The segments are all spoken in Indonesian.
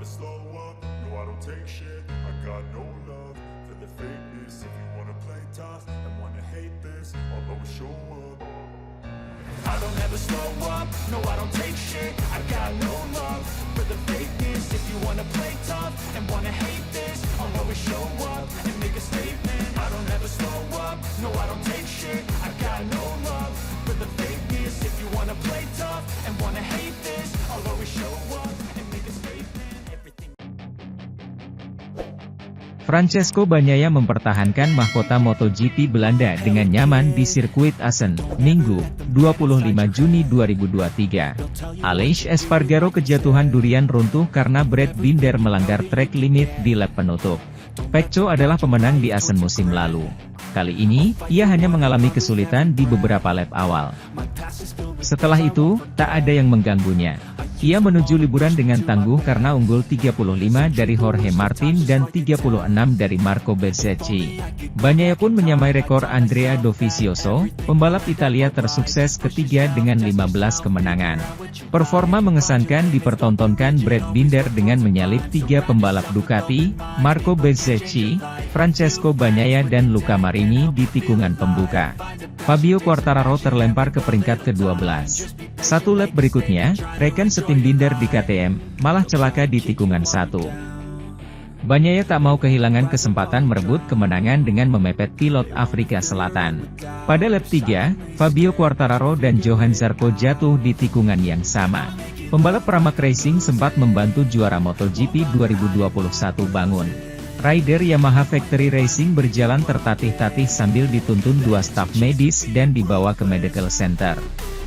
never slow up, no I don't take shit. I got no love for the fakeness. If you wanna play tough and wanna hate this, I'll always show up. I don't ever slow up, no I don't take shit. I got no love for the fakeness. If you wanna play tough and wanna hate this, I'll always show up and make a statement. I don't ever slow up, no I don't take shit. I got no love for the fakeness. If you wanna play tough and wanna hate this, I'll always show up and make a statement. Everything. Francesco Bagnaia mempertahankan mahkota MotoGP Belanda dengan nyaman di sirkuit Assen, Minggu, 25 Juni 2023. Aleix Espargaro kejatuhan durian runtuh karena Brad Binder melanggar track limit di lap penutup. Pecco adalah pemenang di Assen musim lalu. Kali ini, ia hanya mengalami kesulitan di beberapa lap awal. Setelah itu, tak ada yang mengganggunya. Ia menuju liburan dengan tangguh karena unggul 35 dari Jorge Martin dan 36 dari Marco Bezzecchi. Bagnaia pun menyamai rekor Andrea Dovizioso, pembalap Italia tersukses ketiga dengan 15 kemenangan. Performa mengesankan dipertontonkan Brad Binder dengan menyalip 3 pembalap Ducati, Marco Bezzecchi, Francesco Bagnaia dan Luca Marini di tikungan pembuka. Fabio Quartararo terlempar ke peringkat ke-12. Satu lap berikutnya, rekan setim Binder di KTM, malah celaka di tikungan 1. Bagnaia tak mau kehilangan kesempatan merebut kemenangan dengan memepet pilot Afrika Selatan. Pada lap 3, Fabio Quartararo dan Johann Zarco jatuh di tikungan yang sama. Pembalap Pramac Racing sempat membantu juara MotoGP 2021 bangun. Rider Yamaha Factory Racing berjalan tertatih-tatih sambil dituntun 2 staf medis dan dibawa ke medical center.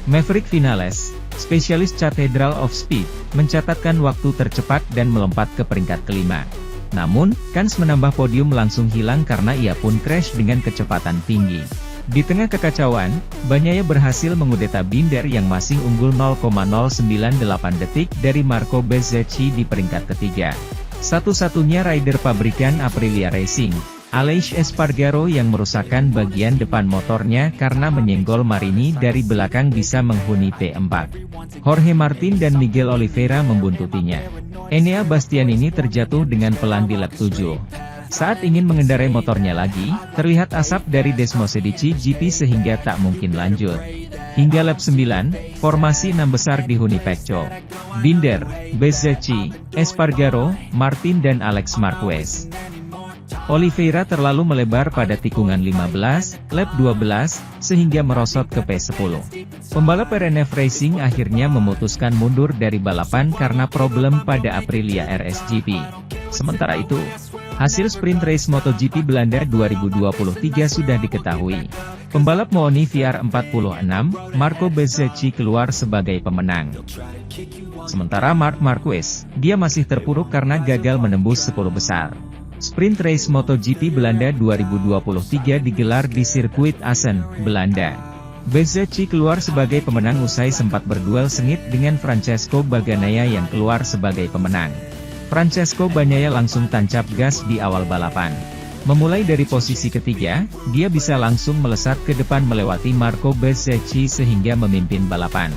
Maverick Vinales, spesialis Cathedral of Speed, mencatatkan waktu tercepat dan melompat ke peringkat kelima. Namun, kans menambah podium langsung hilang karena ia pun crash dengan kecepatan tinggi. Di tengah kekacauan, Bagnaia berhasil mengudeta Binder yang masih unggul 0,098 detik dari Marco Bezzecchi di peringkat ketiga. Satu-satunya rider pabrikan Aprilia Racing, Aleix Espargaro yang merusakkan bagian depan motornya karena menyenggol Marini dari belakang bisa menghuni P4. Jorge Martin dan Miguel Oliveira membuntutinya. Enea Bastianini terjatuh dengan pelan di lap 7. Saat ingin mengendarai motornya lagi, terlihat asap dari Desmosedici GP sehingga tak mungkin lanjut. Hingga lap 9, formasi 6 besar dihuni Pecco, Binder, Bezzecchi, Espargaro, Martin dan Alex Marquez. Oliveira terlalu melebar pada tikungan 15, lap 12, sehingga merosot ke P10. Pembalap RNF Racing akhirnya memutuskan mundur dari balapan karena problem pada Aprilia RSGP. Sementara itu, hasil sprint race MotoGP Belanda 2023 sudah diketahui. Pembalap Mooni VR46, Marco Bezzecchi keluar sebagai pemenang. Sementara Marc Marquez, dia masih terpuruk karena gagal menembus 10 besar. Sprint race MotoGP Belanda 2023 digelar di sirkuit Assen, Belanda. Bezzecchi keluar sebagai pemenang usai sempat berduel sengit dengan Francesco Bagnaia yang keluar sebagai pemenang. Francesco Bagnaia langsung tancap gas di awal balapan. Memulai dari posisi ketiga, dia bisa langsung melesat ke depan melewati Marco Bezzecchi sehingga memimpin balapan.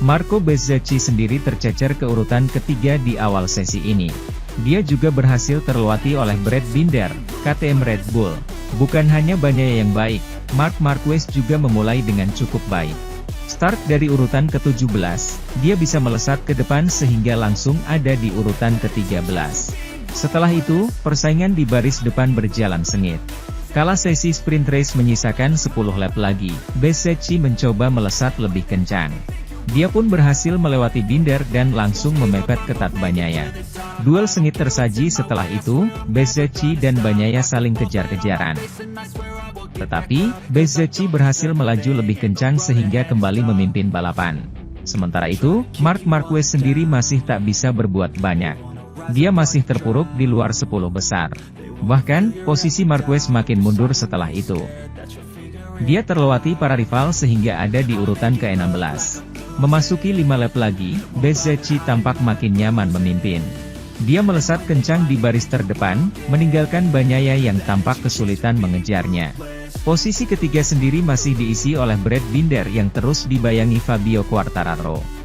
Marco Bezzecchi sendiri tercecer ke urutan ketiga di awal sesi ini. Dia juga berhasil terlewati oleh Brad Binder, KTM Red Bull. Bukan hanya Bagnaia yang baik, Marc Marquez juga memulai dengan cukup baik. Start dari urutan ke-17, dia bisa melesat ke depan sehingga langsung ada di urutan ke-13. Setelah itu, persaingan di baris depan berjalan sengit. Kala sesi sprint race menyisakan 10 lap lagi, Bezzecchi mencoba melesat lebih kencang. Dia pun berhasil melewati Binder dan langsung memepet ketat Bagnaia. Duel sengit tersaji setelah itu, Bezzecchi dan Bagnaia saling kejar-kejaran. Tetapi, Bezzecchi berhasil melaju lebih kencang sehingga kembali memimpin balapan. Sementara itu, Marc Marquez sendiri masih tak bisa berbuat banyak. Dia masih terpuruk di luar 10 besar. Bahkan, posisi Marquez makin mundur setelah itu. Dia terlewati para rival sehingga ada di urutan ke-16. Memasuki 5 lap lagi, Bezzecchi tampak makin nyaman memimpin. Dia melesat kencang di baris terdepan, meninggalkan Bagnaia yang tampak kesulitan mengejarnya. Posisi ketiga sendiri masih diisi oleh Brad Binder yang terus dibayangi Fabio Quartararo.